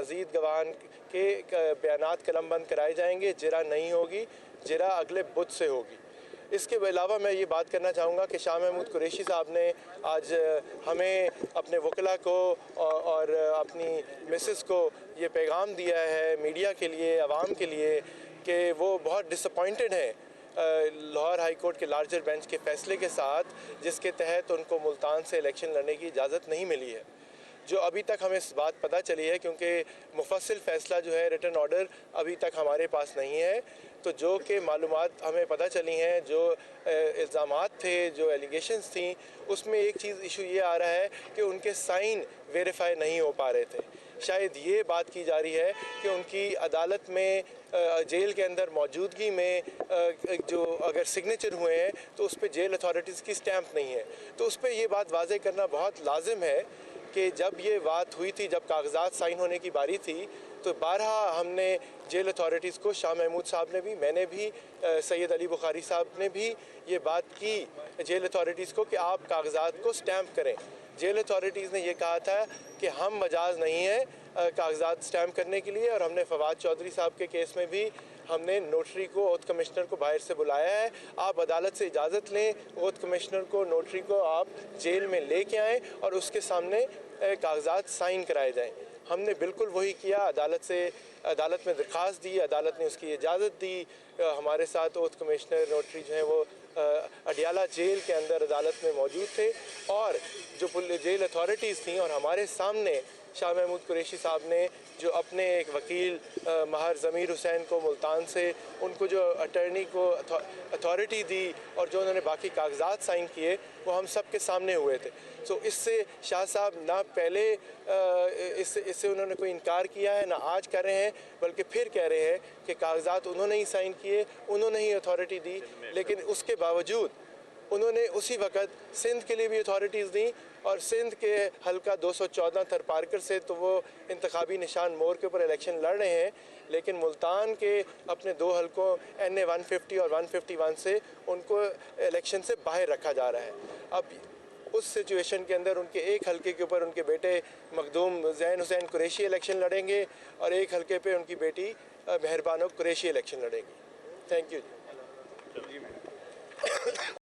مزید گواہان کے بیانات قلم بند کرائے جائیں گے. جرا نہیں ہوگی, جرا اگلے بدھ سے ہوگی. اس کے علاوہ میں یہ بات کرنا چاہوں گا کہ شاہ محمود قریشی صاحب نے آج ہمیں اپنے وکلاء کو اور اپنی مسز کو یہ پیغام دیا ہے میڈیا کے لیے, عوام کے لیے, کہ وہ بہت ڈس اپوائنٹڈ ہیں لاہور ہائی کورٹ کے لارجر بینچ کے فیصلے کے ساتھ, جس کے تحت ان کو ملتان سے الیکشن لڑنے کی اجازت نہیں ملی ہے. جو ابھی تک ہمیں اس بات پتہ چلی ہے, کیونکہ مفصل فیصلہ جو ہے ریٹن آرڈر ابھی تک ہمارے پاس نہیں ہے, تو جو کہ معلومات ہمیں پتہ چلی ہیں, جو الزامات تھے, جو ایلیگیشنز تھیں, اس میں ایک چیز ایشو یہ آ رہا ہے کہ ان کے سائن ویریفائی نہیں ہو پا رہے تھے. شاید یہ بات کی جا رہی ہے کہ ان کی عدالت میں جیل کے اندر موجودگی میں جو اگر سگنیچر ہوئے ہیں تو اس پہ جیل اتھارٹیز کی سٹیمپ نہیں ہے. تو اس پہ یہ بات واضح کرنا بہت لازم ہے کہ جب یہ بات ہوئی تھی, جب کاغذات سائن ہونے کی باری تھی, تو بارہا ہم نے جیل اتھارٹیز کو, شاہ محمود صاحب نے بھی, میں نے بھی, سید علی بخاری صاحب نے بھی یہ بات کی جیل اتھارٹیز کو کہ آپ کاغذات کو سٹیمپ کریں. جیل اتھارٹیز نے یہ کہا تھا کہ ہم مجاز نہیں ہیں کاغذات سٹیمپ کرنے کے لیے, اور ہم نے فواد چودھری صاحب کے کیس میں بھی ہم نے نوٹری کو, اوتھ کمشنر کو باہر سے بلایا ہے. آپ عدالت سے اجازت لیں, اوتھ کمشنر کو, نوٹری کو آپ جیل میں لے کے آئیں اور اس کے سامنے کاغذات سائن کرائے جائیں. ہم نے بالکل وہی کیا, عدالت میں درخواست دی, عدالت نے اس کی اجازت دی. ہمارے ساتھ اوتھ کمشنر, نوٹری جو ہیں وہ اڈیالہ جیل کے اندر عدالت میں موجود تھے, اور جو جیل اتھارٹیز تھیں, اور ہمارے سامنے شاہ محمود قریشی صاحب نے جو اپنے ایک وکیل ماہر ضمیر حسین کو ملتان سے, ان کو جو اٹرنی کو اتھارٹی دی اور جو انہوں نے باقی کاغذات سائن کیے, وہ ہم سب کے سامنے ہوئے تھے. سو اس سے شاہ صاحب نہ پہلے اس سے انہوں نے کوئی انکار کیا ہے, نہ آج کر رہے ہیں, بلکہ پھر کہہ رہے ہیں کہ کاغذات انہوں نے ہی سائن کیے, انہوں نے ہی اتھارٹی دی. لیکن اس کے باوجود انہوں نے اسی وقت سندھ کے لیے بھی اتھارٹیز دیں, اور سندھ کے حلقہ 214 تھر پارکر سے تو وہ انتخابی نشان مور کے اوپر الیکشن لڑ رہے ہیں, لیکن ملتان کے اپنے 2 حلقوں NA 150 اور 151 سے ان کو الیکشن سے باہر رکھا جا رہا ہے. اب اس سچویشن کے اندر ان کے ایک حلقے کے اوپر ان کے بیٹے مخدوم زین حسین قریشی الیکشن لڑیں گے, اور ایک حلقے پہ ان کی بیٹی مہربانو قریشی الیکشن لڑیں گی. Thank you G.